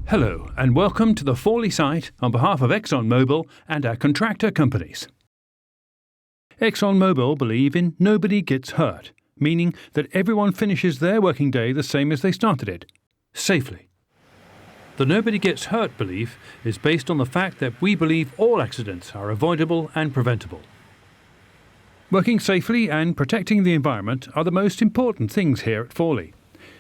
Hello and welcome to the Fawley site on behalf of ExxonMobil and our contractor companies. ExxonMobil believe in nobody gets hurt, meaning that everyone finishes their working day the same as they started it, safely. The nobody gets hurt belief is based on the fact that we believe all accidents are avoidable and preventable. Working safely and protecting the environment are the most important things here at Fawley.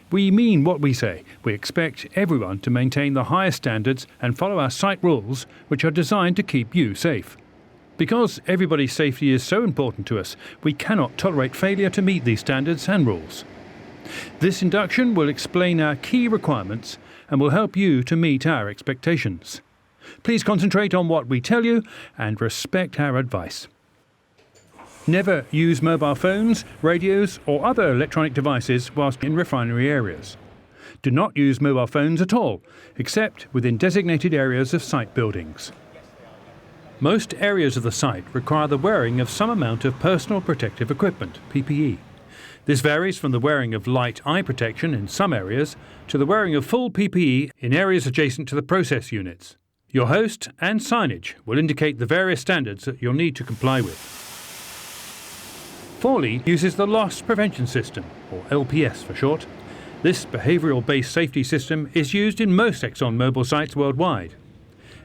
We mean what we say. We expect everyone to maintain the highest standards and follow our site rules, which are designed to keep you safe. Because everybody's safety is so important to us, we cannot tolerate failure to meet these standards and rules. This induction will explain our key requirements and will help you to meet our expectations. Please concentrate on what we tell you and respect our advice. Never use mobile phones, radios or other electronic devices whilst in refinery areas. Do not use mobile phones at all, except within designated areas of site buildings. Most areas of the site require the wearing of some amount of personal protective equipment, PPE. This varies from the wearing of light eye protection in some areas to the wearing of full PPE in areas adjacent to the process units. Your host and signage will indicate the various standards that you'll need to comply with. Fawley uses the Loss Prevention System, or LPS for short. This behavioural-based safety system is used in most ExxonMobil sites worldwide.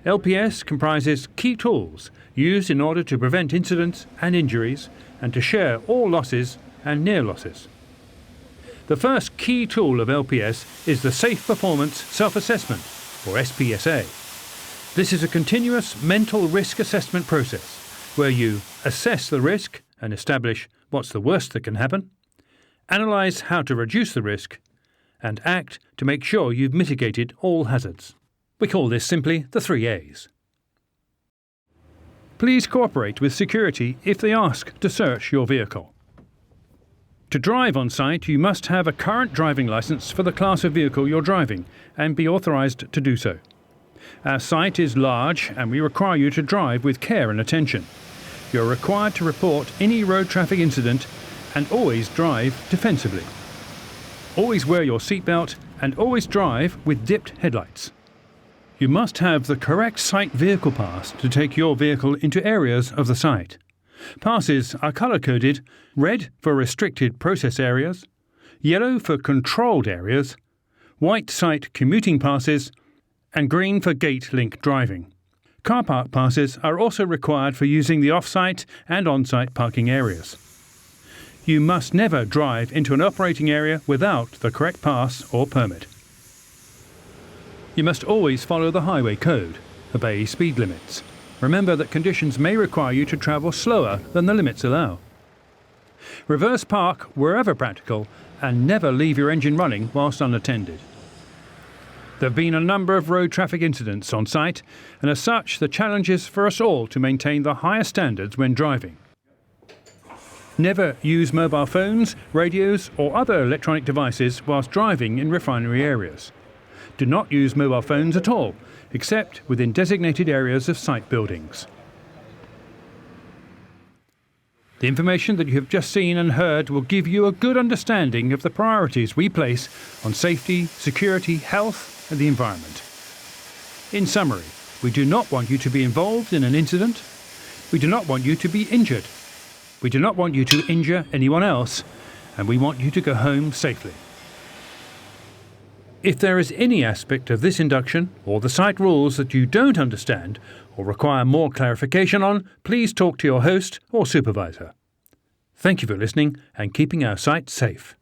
LPS comprises key tools used in order to prevent incidents and injuries and to share all losses and near losses. The first key tool of LPS is the Safe Performance Self-Assessment, or SPSA. This is a continuous mental risk assessment process where you assess the risk and establish what's the worst that can happen, analyse how to reduce the risk, and act to make sure you've mitigated all hazards. We call this simply the 3 A's. Please cooperate with security if they ask to search your vehicle. To drive on site, you must have a current driving licence for the class of vehicle you're driving and be authorised to do so. Our site is large and we require you to drive with care and attention. You're required to report any road traffic incident and always drive defensively. Always wear your seatbelt and always drive with dipped headlights. You must have the correct site vehicle pass to take your vehicle into areas of the site. Passes are colour-coded: red for restricted process areas, yellow for controlled areas, white site commuting passes, and green for gate link driving. Car park passes are also required for using the off-site and on-site parking areas. You must never drive into an operating area without the correct pass or permit. You must always follow the highway code, obey speed limits. Remember that conditions may require you to travel slower than the limits allow. Reverse park wherever practical and never leave your engine running whilst unattended. There have been a number of road traffic incidents on site, and as such, the challenge is for us all to maintain the highest standards when driving. Never use mobile phones, radios or other electronic devices whilst driving in refinery areas. Do not use mobile phones at all, except within designated areas of site buildings. The information that you have just seen and heard will give you a good understanding of the priorities we place on safety, security, health and the environment. In summary, we do not want you to be involved in an incident. We do not want you to be injured. We do not want you to injure anyone else, and we want you to go home safely. If there is any aspect of this induction or the site rules that you don't understand or require more clarification on, please talk to your host or supervisor. Thank you for listening and keeping our site safe.